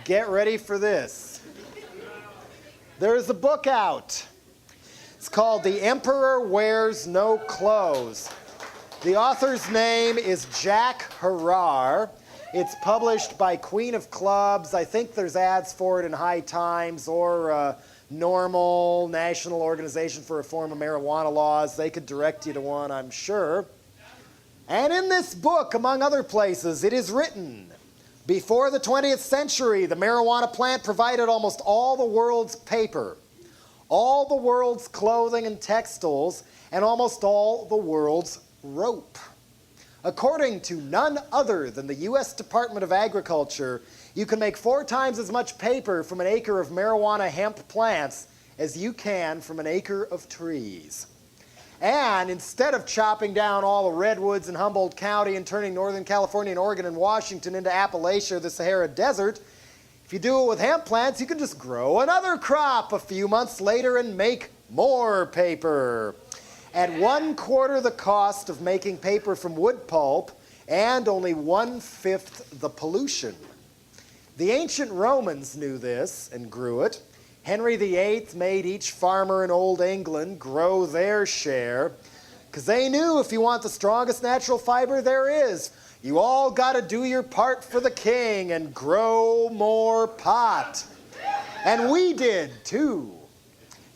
Get ready for this. There's a book out. It's called The Emperor Wears No Clothes. The author's name is Jack Harrar. It's published by Queen of Clubs. I think there's ads for it in High Times or Normal, National Organization for Reform of Marijuana Laws. They could direct you to one, I'm sure. And in this book, among other places, it is written, before the 20th century, the marijuana plant provided almost all the world's paper, all the world's clothing and textiles, and almost all the world's rope. According to none other than the U.S. Department of Agriculture, you can make 4 times as much paper from an acre of marijuana hemp plants as you can from an acre of trees. And instead of chopping down all the redwoods in Humboldt County and turning Northern California and Oregon and Washington into Appalachia or the Sahara Desert, if you do it with hemp plants, you can just grow another crop a few months later and make more paper. At 1/4 the cost of making paper from wood pulp and only 1/5 the pollution. The ancient Romans knew this and grew it. Henry VIII made each farmer in Old England grow their share because they knew if you want the strongest natural fiber there is, you all got to do your part for the king and grow more pot. And we did too.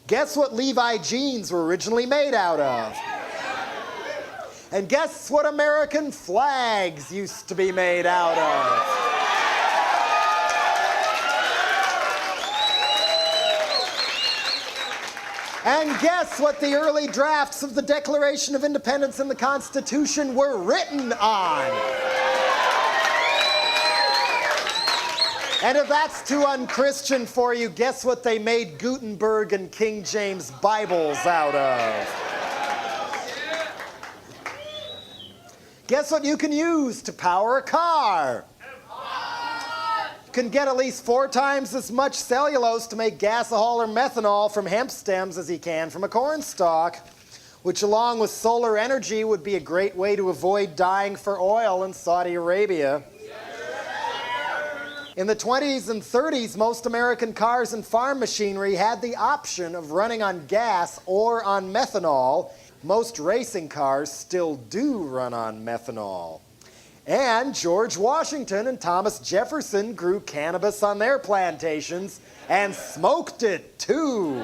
Guess what Levi jeans were originally made out of? And guess what American flags used to be made out of? And guess what the early drafts of the Declaration of Independence and the Constitution were written on? And if that's too unchristian for you, guess what they made Gutenberg and King James Bibles out of? Guess what you can use to power a car? Can get at least 4 times as much cellulose to make gasohol or methanol from hemp stems as he can from a corn stalk, which along with solar energy would be a great way to avoid dying for oil in Saudi Arabia. In the 20s and 30s, most American cars and farm machinery had the option of running on gas or on methanol. Most racing cars still do run on methanol. And George Washington and Thomas Jefferson grew cannabis on their plantations and smoked it too.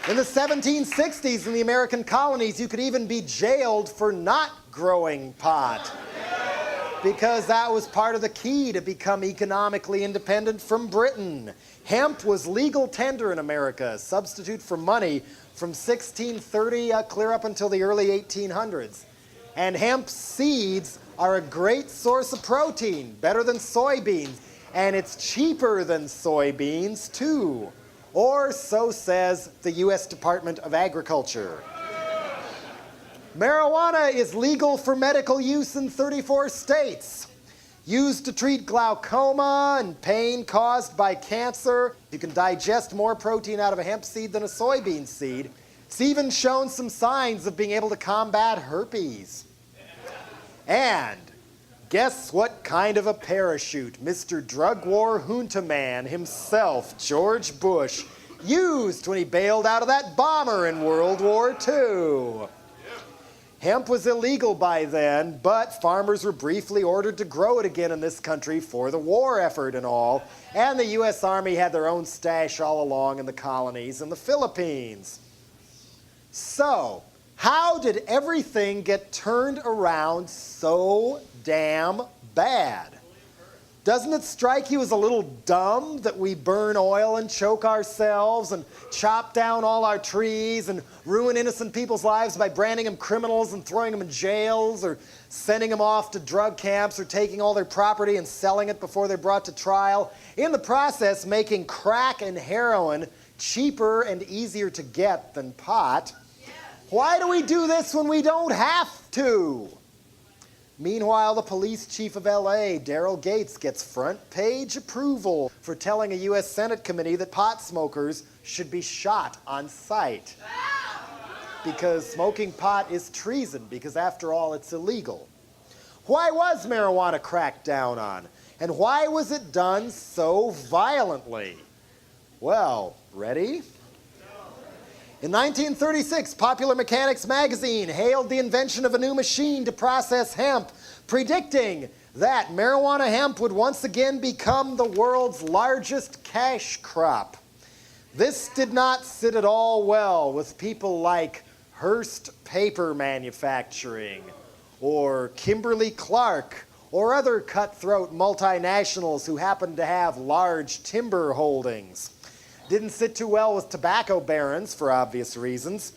In the 1760s in the American colonies, you could even be jailed for not growing pot, because that was part of the key to become economically independent from Britain. Hemp was legal tender in America, a substitute for money from 1630 clear up until the early 1800s. And hemp seeds are a great source of protein, better than soybeans. And it's cheaper than soybeans, too. Or so says the U.S. Department of Agriculture. Marijuana is legal for medical use in 34 states. Used to treat glaucoma and pain caused by cancer. You can digest more protein out of a hemp seed than a soybean seed. It's even shown some signs of being able to combat herpes. And guess what kind of a parachute Mr. Drug War Junta Man himself, George Bush, used when he bailed out of that bomber in World War II. Hemp was illegal by then, but farmers were briefly ordered to grow it again in this country for the war effort and all, and the U.S. Army had their own stash all along in the colonies and the Philippines. So, how did everything get turned around so damn bad? Doesn't it strike you as a little dumb that we burn oil and choke ourselves and chop down all our trees and ruin innocent people's lives by branding them criminals and throwing them in jails or sending them off to drug camps or taking all their property and selling it before they're brought to trial, in the process making crack and heroin cheaper and easier to get than pot? Why do we do this when we don't have to? Meanwhile, the police chief of LA, Daryl Gates, gets front-page approval for telling a U.S. Senate committee that pot smokers should be shot on sight. Because smoking pot is treason, because after all, it's illegal. Why was marijuana cracked down on? And why was it done so violently? Well, ready? In 1936, Popular Mechanics magazine hailed the invention of a new machine to process hemp, predicting that marijuana hemp would once again become the world's largest cash crop. This did not sit at all well with people like Hearst Paper Manufacturing, or Kimberly-Clark, or other cutthroat multinationals who happened to have large timber holdings. Didn't sit too well with tobacco barons, for obvious reasons.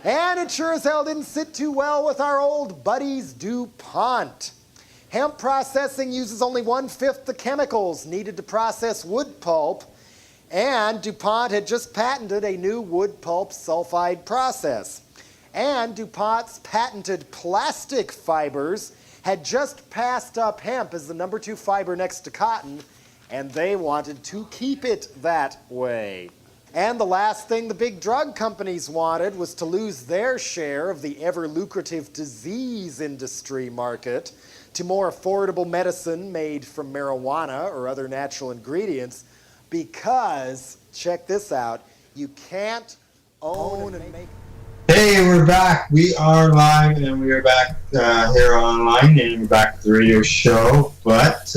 And it sure as hell didn't sit too well with our old buddies DuPont. Hemp processing uses only 1/5 the chemicals needed to process wood pulp, and DuPont had just patented a new wood pulp sulfide process. And DuPont's patented plastic fibers had just passed up hemp as the number 2 fiber next to cotton, and they wanted to keep it that way. And the last thing the big drug companies wanted was to lose their share of the ever-lucrative disease industry market to more affordable medicine made from marijuana or other natural ingredients, because, check this out, you can't own and make... Hey, we're back. We are live, and we are back here online, and we're back at the radio show. But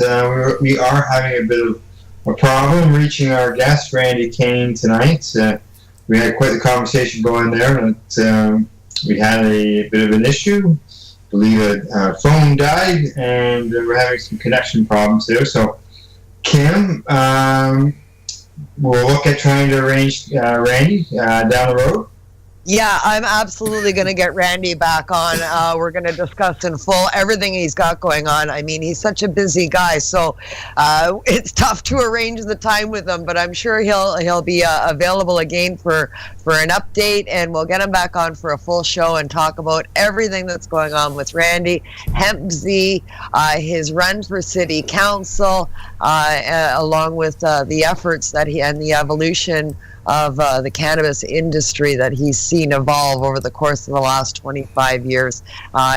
we are having a bit of a problem reaching our guest, Randy Caine, tonight. We had quite the conversation going there, and we had a bit of an issue. I believe a phone died, and we're having some connection problems there. So, Kim, we'll look at trying to arrange Randy down the road. Yeah, I'm absolutely going to get Randy back on. We're going to discuss in full everything he's got going on. I mean, he's such a busy guy, so it's tough to arrange the time with him, but I'm sure he'll be available again for an update, and we'll get him back on for a full show and talk about everything that's going on with Randy, Hempyz, his run for city council, along with the efforts that he and the evolution of the cannabis industry that he's seen evolve over the course of the last 25 years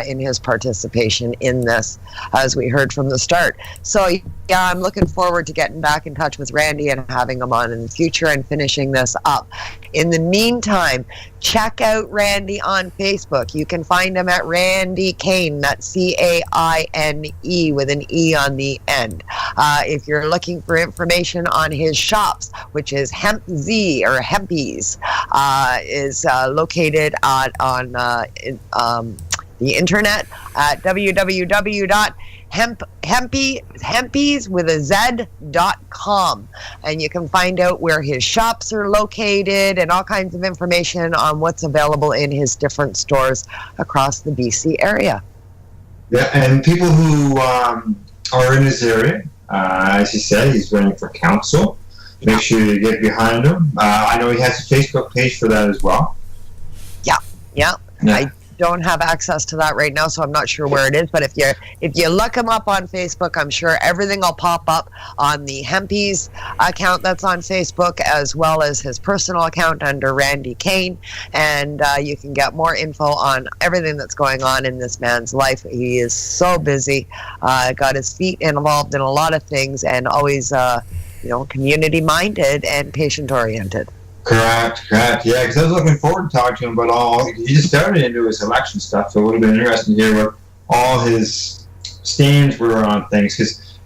in his participation in this, as we heard from the start. So, yeah, I'm looking forward to getting back in touch with Randy and having him on in the future and finishing this up. In the meantime, check out Randy on Facebook. You can find him at Randy Caine, that's C-A-I-N-E with an E on the end. If you're looking for information on his shops, which is Hempyz or Hempyz, is located on the internet at www.hempyz.com, and you can find out where his shops are located and all kinds of information on what's available in his different stores across the BC area. Yeah, and people who are in this area, As he said, he's running for council. Make sure you get behind him. I know he has a Facebook page for that as well. Yeah. I don't have access to that right now, so I'm not sure where it is. But if you look him up on Facebook, I'm sure everything will pop up on the Hempyz account that's on Facebook, as well as his personal account under Randy Caine. And you can get more info on everything that's going on in this man's life. He is so busy, got his feet involved in a lot of things, and always community-minded and patient-oriented. Correct. Yeah, because I was looking forward to talking to him about he just started into his election stuff, so it would have been interesting to hear what all his stands were on things, because,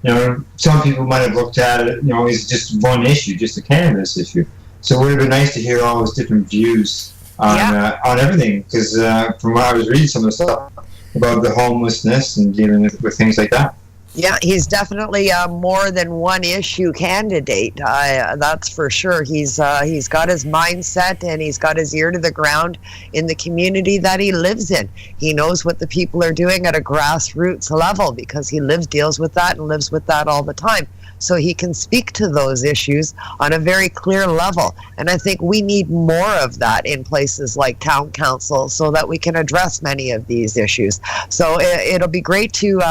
some people might have looked at it, it's just one issue, just a cannabis issue. So it would have been nice to hear all his different views on everything, because from what I was reading, some of the stuff about the homelessness and dealing with things like that. Yeah, he's definitely a more than one issue candidate. That's for sure. He's got his mindset, and he's got his ear to the ground in the community that he lives in. He knows what the people are doing at a grassroots level, because he deals with that and lives with that all the time. So he can speak to those issues on a very clear level. And I think we need more of that in places like town council, so that we can address many of these issues. So it'll be great to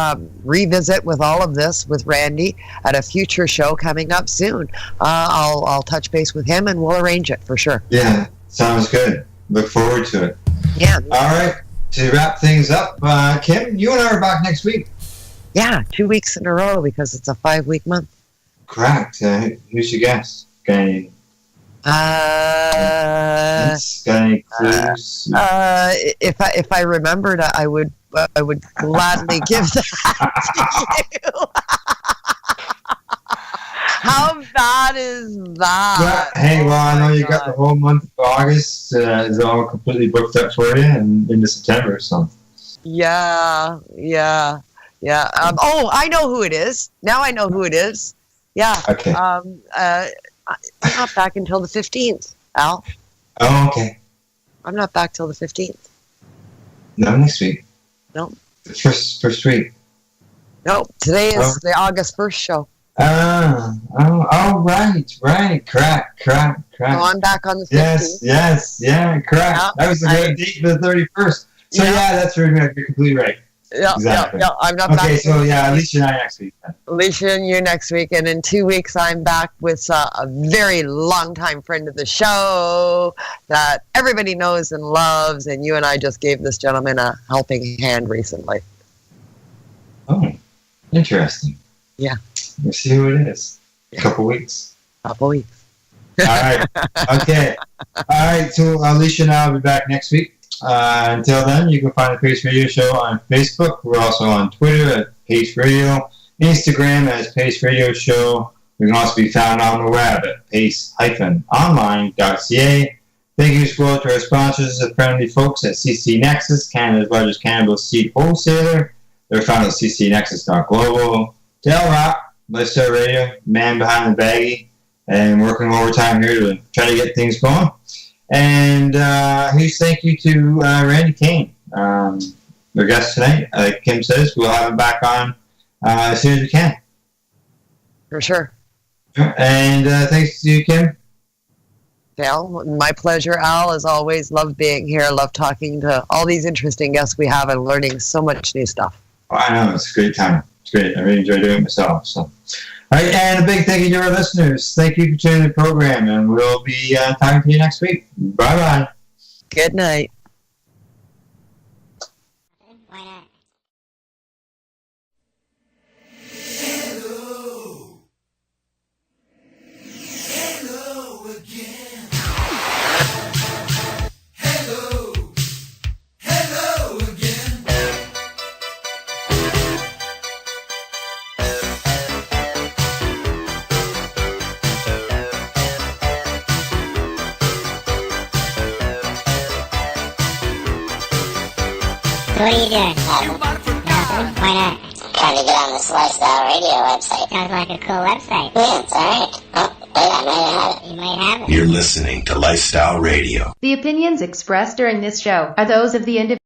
revisit with all of this with Randy at a future show coming up soon. I'll touch base with him, and we'll arrange it for sure. Yeah, sounds good. Look forward to it. Yeah. All right, to wrap things up, Kim, you and I are back next week. Yeah, 2 weeks in a row, because it's a 5-week month. Correct. Who's your guest? Got any clues? If I remembered, I would gladly give that to you. How bad is that? Hey, well, I know you got the whole month of August is all completely booked up for you, and into September, so. Yeah. I know who it is. Now I know who it is. Yeah. Okay. I'm not back until the 15th, Al. Oh, okay. I'm not back till the 15th. No, next week. No. First week. No, today is the August 1st show. Right. Correct. So I'm back on the 15th. Yes, correct. Yeah, that was the good date for the 31st. So that's where you're completely right. Yeah, exactly. Yeah. I'm not back. Okay, so Alicia and I next week. Alicia and you next week, and in 2 weeks I'm back with a very long-time friend of the show that everybody knows and loves, and you and I just gave this gentleman a helping hand recently. Oh, interesting. Yeah. We'll see who it is. A couple weeks. All right. Okay. All right, so Alicia and I will be back next week. Until then, you can find the Pace Radio Show on Facebook. We're also on Twitter at Pace Radio, Instagram as Pace Radio Show. We can also be found on the web at pace-online.ca. Thank you as well to our sponsors, the friendly folks at CC Nexus, Canada's largest cannabis seed wholesaler. They're found at ccnexus.global. To L Rock, Lifestyle Radio, man behind the baggie, and working overtime here to try to get things going. And huge thank you to Randy Caine, our guest tonight. Like Kim says, we'll have him back on as soon as we can. For sure. And thanks to you, Kim. Al, my pleasure, Al. As always, love being here. Love talking to all these interesting guests we have and learning so much new stuff. Oh, I know. It's a great time. It's great. I really enjoy doing it myself. So. All right, and a big thank you to our listeners. Thank you for tuning in the program, and we'll be talking to you next week. Bye-bye. Good night. Why not? Hello again. Hello again. So what are you doing? Nothing. Why not? Trying to get on this Lifestyle Radio website. Sounds like a cool website. Yeah, it's alright. Oh, wait, I might have it. You might have it. You're listening to Lifestyle Radio. The opinions expressed during this show are those of the individual.